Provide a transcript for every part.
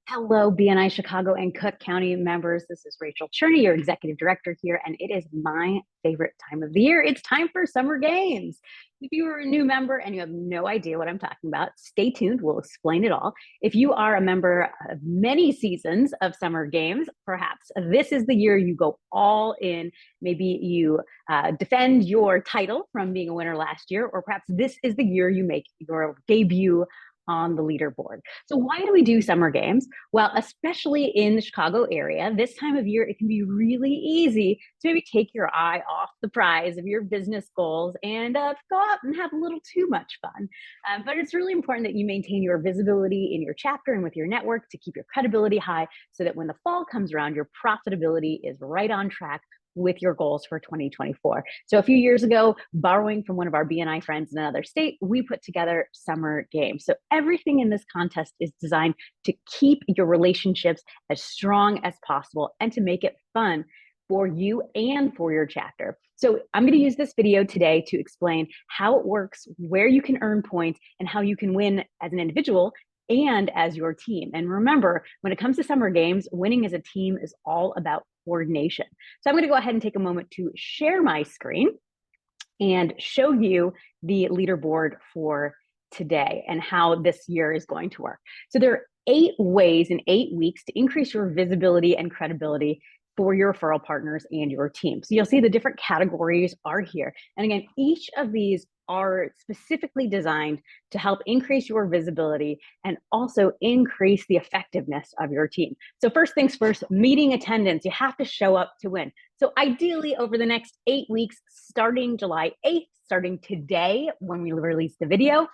Hello, BNI Chicago and Cook County members. This is Rachel Cherney, your executive director here, and it is my favorite time of the year. It's time for summer games. If you are a new member and you have no idea what I'm talking about, stay tuned. We'll explain it all. If you are a member of many seasons of summer games, perhaps this is the year you go all in. Maybe you defend your title from being a winner last year, or perhaps this is the year you make your debut on the leaderboard. So why do we do summer games? Well, especially in the Chicago area, this time of year, it can be really easy to maybe take your eye off the prize of your business goals and go out and have a little too much fun. But it's really important that you maintain your visibility in your chapter and with your network to keep your credibility high so that when the fall comes around, your profitability is right on track with your goals for 2024. So a few years ago, borrowing from one of our BNI friends in another state, we put together summer games. So everything in this contest is designed to keep your relationships as strong as possible and to make it fun for you and for your chapter. So I'm going to use this video today to explain how it works, where you can earn points, and how you can win as an individual and as your team. And remember, when it comes to summer games, winning as a team is all about coordination. So I'm going to go ahead and take a moment to share my screen and show you the leaderboard for today and how this year is going to work. So there are 8 ways in 8 weeks to increase your visibility and credibility for your referral partners and your team. So you'll see the different categories are here. And again, each of these are specifically designed to help increase your visibility and also increase the effectiveness of your team. So first things first, meeting attendance. You have to show up to win. So ideally over the next 8 weeks, starting July 8th, starting today when we release the video,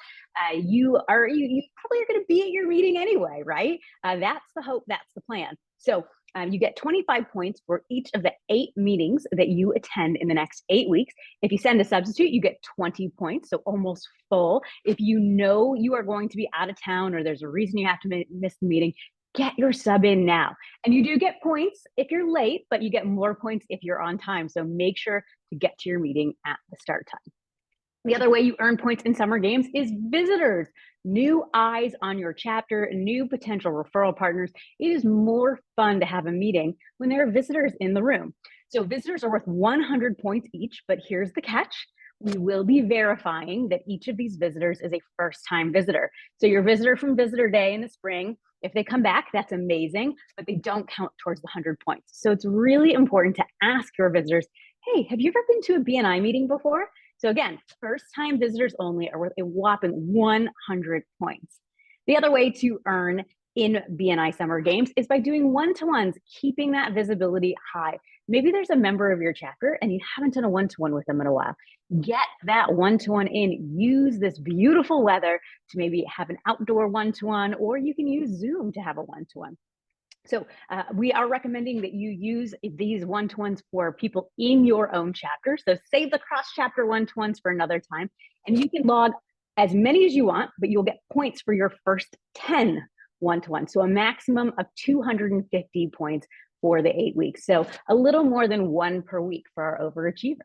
you probably are going to be at your meeting anyway, right? That's the hope, that's the plan. So you get 25 points for each of the 8 meetings that you attend in the next 8 weeks. If you send a substitute, you get 20 points, so almost full. If you know you are going to be out of town or there's a reason you have to miss the meeting, get your sub in now. And you do get points if you're late, but you get more points if you're on time. So make sure to get to your meeting at the start time. The other way you earn points in summer games is visitors, new eyes on your chapter, new potential referral partners. It is more fun to have a meeting when there are visitors in the room. So visitors are worth 100 points each, but here's the catch. We will be verifying that each of these visitors is a first-time visitor. So your visitor from Visitor Day in the spring, if they come back, that's amazing, but they don't count towards the 100 points. So it's really important to ask your visitors, hey, have you ever been to a BNI meeting before? So again, first-time visitors only are worth a whopping 100 points. The other way to earn in BNI Summer Games is by doing one-to-ones, keeping that visibility high. Maybe there's a member of your chapter and you haven't done a one-to-one with them in a while. Get that one-to-one in. Use this beautiful weather to maybe have an outdoor one-to-one, or you can use Zoom to have a one-to-one. So we are recommending that you use these one-to-ones for people in your own chapter. So save the cross-chapter one-to-ones for another time. And you can log as many as you want, but you'll get points for your first 10 one-to-ones. So a maximum of 250 points for the 8 weeks. So a little more than 1 per week for our overachievers.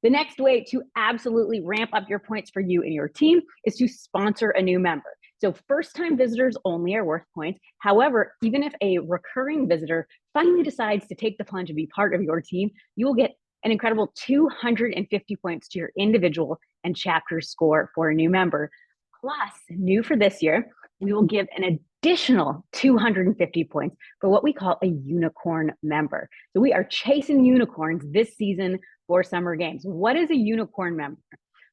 The next way to absolutely ramp up your points for you and your team is to sponsor a new member. So first-time visitors only are worth points. However, even if a recurring visitor finally decides to take the plunge and be part of your team, you will get an incredible 250 points to your individual and chapter score for a new member. Plus, new for this year, we will give an additional 250 points for what we call a unicorn member. So we are chasing unicorns this season for summer games. What is a unicorn member?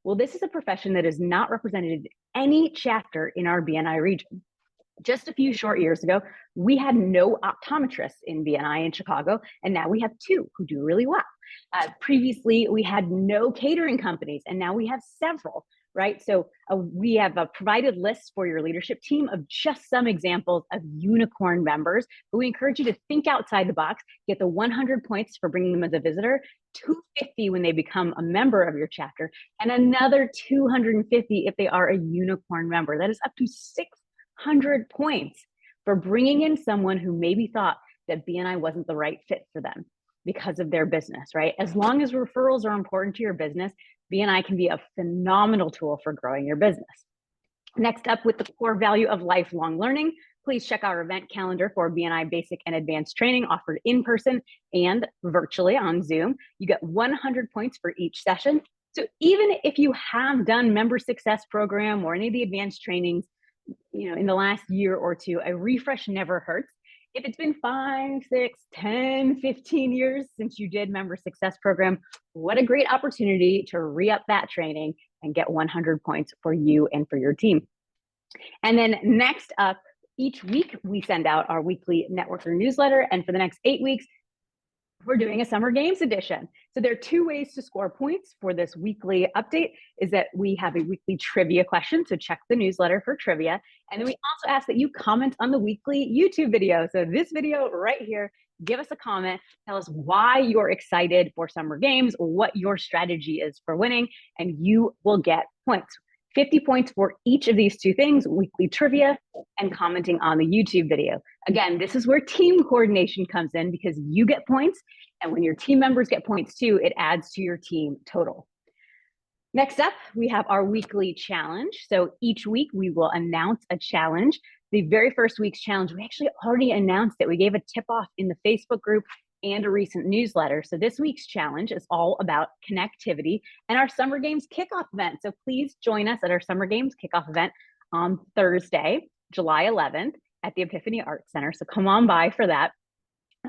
Well, this is a profession that is not represented in any chapter in our BNI region. Just a few short years ago, we had no optometrists in BNI in Chicago, and now we have 2 who do really well. Previously, we had no catering companies, and now we have several, right? So we have provided lists for your leadership team of just some examples of unicorn members, but we encourage you to think outside the box, get the 100 points for bringing them as a visitor, 250 when they become a member of your chapter, and another 250 if they are a unicorn member. That is up to 600 points for bringing in someone who maybe thought that BNI wasn't the right fit for them because of their business, right? As long as referrals are important to your business, BNI can be a phenomenal tool for growing your business. Next up, with the core value of lifelong learning, Please check our event calendar for BNI basic and advanced training offered in person and virtually on Zoom. You get 100 points for each session. So even if you have done member success program or any of the advanced trainings, in the last year or two, a refresh never hurts. If it's been 5, 6, 10, 15 years since you did member success program, what a great opportunity to re-up that training and get 100 points for you and for your team. And then next up, each week we send out our weekly networker newsletter. And for the next 8 weeks, we're doing a summer games edition. So there are 2 ways to score points for this weekly update is that we have a weekly trivia question. So check the newsletter for trivia. And then we also ask that you comment on the weekly YouTube video. So this video right here, give us a comment, tell us why you're excited for summer games, what your strategy is for winning, and you will get points. 50 points for each of these 2 things, weekly trivia and commenting on the YouTube video. Again, this is where team coordination comes in because you get points, and when your team members get points too, it adds to your team total. Next up, we have our weekly challenge. So each week we will announce a challenge. The very first week's challenge, we actually already announced it. We gave a tip off in the Facebook group and a recent newsletter. So this week's challenge is all about connectivity and our Summer Games kickoff event. So please join us at our Summer Games kickoff event on Thursday, July 11th at the Epiphany Arts Center. So come on by for that.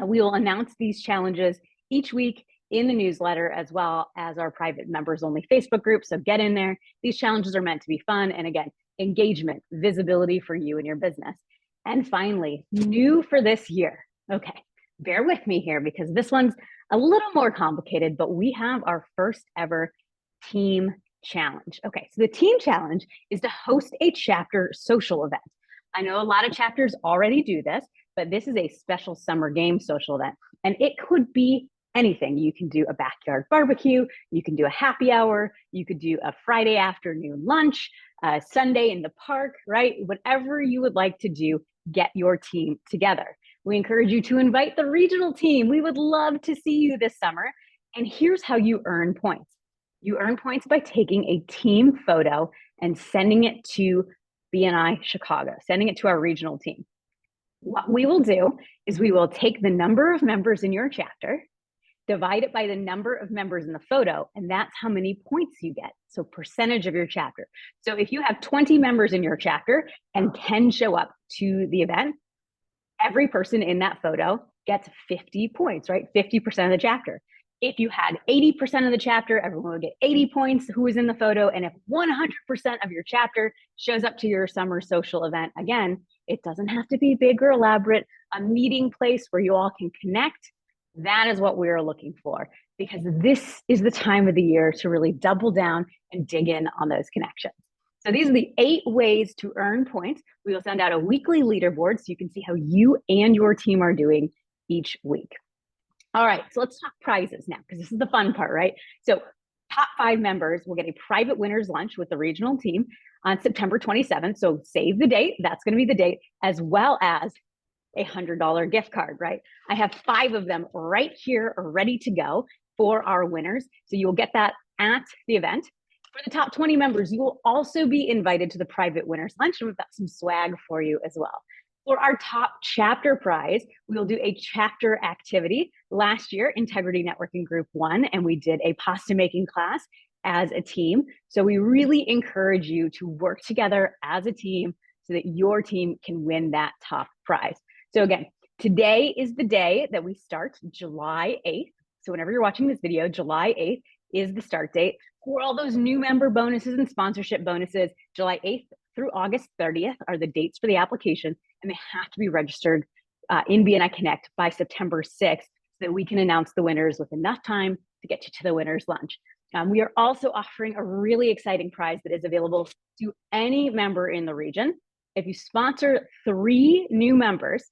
We will announce these challenges each week in the newsletter as well as our private members only Facebook group. So get in there. These challenges are meant to be fun. And again, engagement, visibility for you and your business. And finally, new for this year. Okay. Bear with me here because this one's a little more complicated, but we have our first ever team challenge. Okay, so the team challenge is to host a chapter social event. I know a lot of chapters already do this, but this is a special summer game social event, and it could be anything. You can do a backyard barbecue, you can do a happy hour, you could do a Friday afternoon lunch, Sunday in the park, right? Whatever you would like to do, get your team together. We encourage you to invite the regional team. We would love to see you this summer. And here's how you earn points. You earn points by taking a team photo and sending it to BNI Chicago, sending it to our regional team. What we will do is we will take the number of members in your chapter, divide it by the number of members in the photo, and that's how many points you get. So percentage of your chapter. So if you have 20 members in your chapter and 10 show up to the event, every person in that photo gets 50 points, right? 50% of the chapter. If you had 80% of the chapter, everyone would get 80 points who was in the photo. And if 100% of your chapter shows up to your summer social event, again, it doesn't have to be big or elaborate, a meeting place where you all can connect. That is what we're looking for because this is the time of the year to really double down and dig in on those connections. So these are the 8 ways to earn points. We will send out a weekly leaderboard so you can see how you and your team are doing each week. All right, so let's talk prizes now because this is the fun part, right? So top 5 members will get a private winner's lunch with the regional team on September 27th. So save the date, that's gonna be the date, as well as a $100 gift card, right? I have 5 of them right here ready to go for our winners. So you'll get that at the event. For the top 20 members, you will also be invited to the private winner's lunch, and we've got some swag for you as well. For our top chapter prize, we will do a chapter activity. Last year, Integrity Networking Group won, and we did a pasta making class as a team. So we really encourage you to work together as a team so that your team can win that top prize. So again, today is the day that we start, July 8th. So whenever you're watching this video, July 8th is the start date. For all those new member bonuses and sponsorship bonuses, July 8th through August 30th are the dates for the application, and they have to be registered in BNI Connect by September 6th so that we can announce the winners with enough time to get you to the winner's lunch. We are also offering a really exciting prize that is available to any member in the region. If you sponsor 3 new members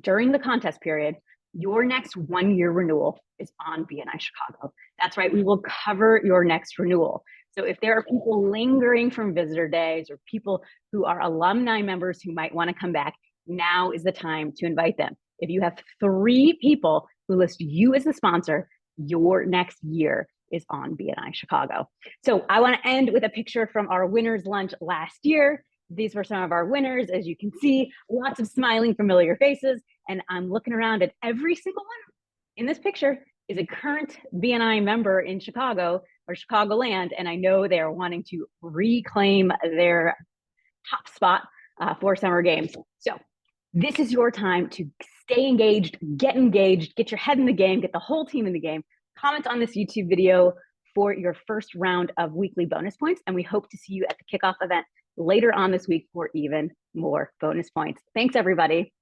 during the contest period, your next 1-year renewal is on BNI Chicago. That's right, we will cover your next renewal. So if there are people lingering from visitor days or people who are alumni members who might want to come back, now is the time to invite them. If you have 3 people who list you as the sponsor, your next year is on BNI Chicago. So I want to end with a picture from our winner's lunch last year. these were some of our winners. As you can see, lots of smiling, familiar faces. And I'm looking around at every single one in this picture is a current BNI member in Chicago or Chicagoland. And I know they're wanting to reclaim their top spot for summer games. So this is your time to stay engaged, get your head in the game, get the whole team in the game. Comment on this YouTube video for your first round of weekly bonus points. And we hope to see you at the kickoff event later on this week for even more bonus points. Thanks, everybody.